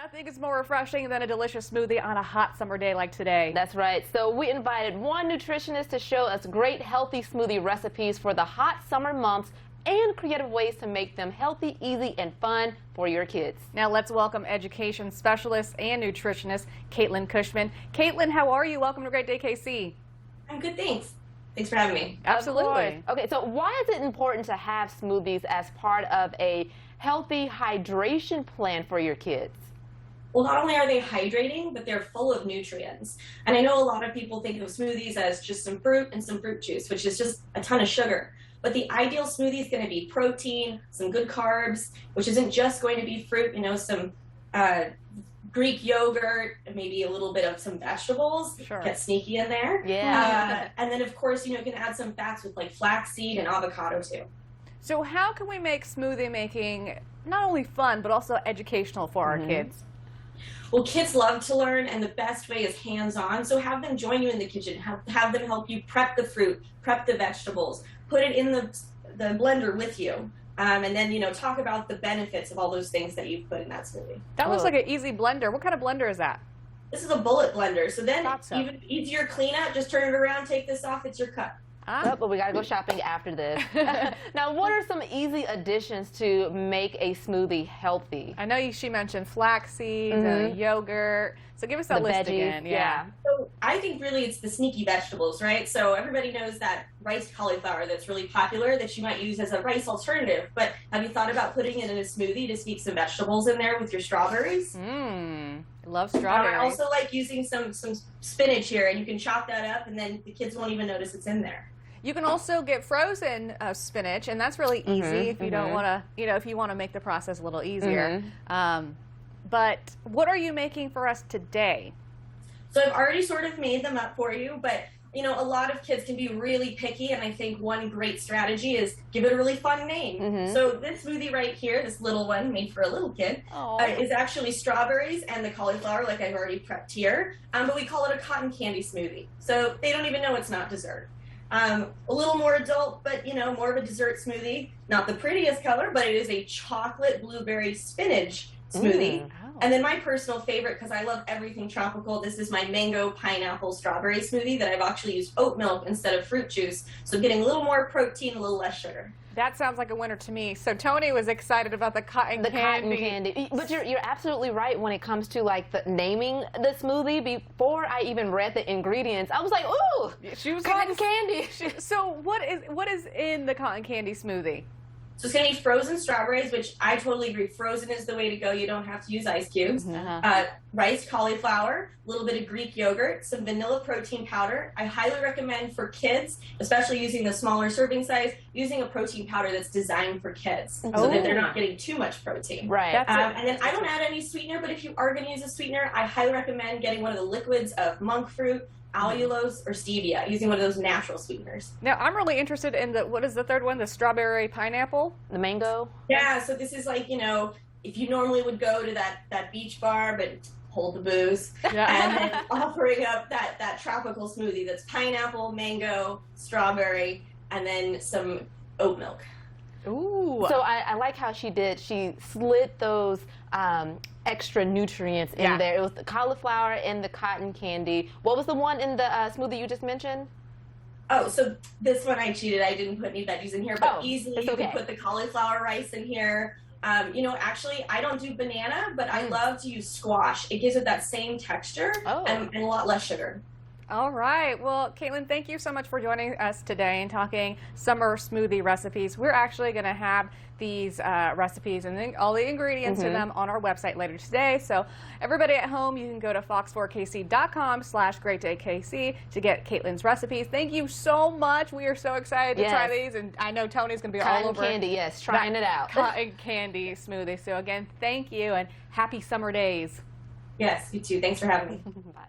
Nothing is more refreshing than a delicious smoothie on a hot summer day like today. That's right. So we invited one nutritionist to show us great healthy smoothie recipes for the hot summer months and creative ways to make them healthy, easy, and fun for your kids. Now let's welcome education specialist and nutritionist Kaitlin Cushman. Kaitlin, how are you? Welcome to Great Day KC. I'm good, thanks. Thanks for having me. Absolutely. Okay, so why is it important to have smoothies as part of a healthy hydration plan for your kids? Well, not only are they hydrating, but they're full of nutrients. And I know a lot of people think of smoothies as just some fruit and some fruit juice, which is just a ton of sugar. But the ideal smoothie is going to be protein, some good carbs, which isn't just going to be fruit, some Greek yogurt, maybe a little bit of some vegetables. Sure. Get sneaky in there. Yeah. And then, of course, you can add some fats with like flaxseed and avocado too. So how can we make smoothie making not only fun, but also educational for our kids? Well, kids love to learn, and the best way is hands-on. So have them join you in the kitchen. Have them help you prep the fruit, prep the vegetables, put it in the blender with you, and then, talk about the benefits of all those things that you've put in that smoothie. That looks like an easy blender. What kind of blender is that? This is a bullet blender. So then, Thought so. even easier cleanup, just turn it around, take this off, it's your cup. Oh, but we got to go shopping after this. Now, what are some easy additions to make a smoothie healthy? I know she mentioned flax seeds and yogurt. So give us that list veggies, again. Yeah. So I think really it's the sneaky vegetables, right? So everybody knows that riced cauliflower that's really popular that you might use as a rice alternative. But have you thought about putting it in a smoothie to sneak some vegetables in there with your strawberries? I love strawberries. I also like using some spinach here, and you can chop that up, and then the kids won't even notice it's in there. You can also get frozen spinach, and that's really easy if you don't want to, if you want to make the process a little easier. But what are you making for us today? So I've already sort of made them up for you, but a lot of kids can be really picky, and I think one great strategy is give it a really fun name. So this smoothie right here, this little one made for a little kid, is actually strawberries and the cauliflower, like I've already prepped here, but we call it a cotton candy smoothie. So they don't even know it's not dessert. A little more adult, but more of a dessert smoothie. Not the prettiest color, but it is a chocolate blueberry spinach smoothie. And then my personal favorite, because I love everything tropical, this is my mango pineapple strawberry smoothie that I've actually used oat milk instead of fruit juice. So getting a little more protein, a little less sugar. That sounds like a winner to me. So Tony was excited about the cotton candy. But you're absolutely right when it comes to like the naming the smoothie. Before I even read the ingredients, I was like, ooh, she was cotton candy. So what is in the cotton candy smoothie? So it's going to be frozen strawberries, which I totally agree. Frozen is the way to go. You don't have to use ice cubes. Riced cauliflower, a little bit of Greek yogurt, some vanilla protein powder. I highly recommend for kids, especially using the smaller serving size, using a protein powder that's designed for kids so that they're not getting too much protein. Right. And then I don't add any sweetener, but if you are going to use a sweetener, I highly recommend getting one of the liquids of monk fruit, allulose, or stevia, using one of those natural sweeteners. Now, I'm really interested in what is the third one? The strawberry pineapple? The mango? Yeah, so this is like, if you normally would go to that beach bar, but hold the booze, and then offering up that tropical smoothie that's pineapple, mango, strawberry, and then some oat milk. Ooh. So I like how she slid those extra nutrients in there. It was the cauliflower and the cotton candy. What was the one in the smoothie you just mentioned? Oh, so this one I cheated. I didn't put any veggies in here, but easily you can put the cauliflower rice in here. Actually, I don't do banana, but I love to use squash. It gives it that same texture and a lot less sugar. All right. Well, Kaitlin, thank you so much for joining us today and talking summer smoothie recipes. We're actually going to have these recipes and then all the ingredients to them on our website later today. So everybody at home, you can go to fox4kc.com/greatdaykc to get Kaitlin's recipes. Thank you so much. We are so excited to try these, and I know Tony's going to be all over cotton candy. Yes, trying it out. Cotton candy smoothie. So again, thank you and happy summer days. Yes, you too. Thanks for having me. Bye.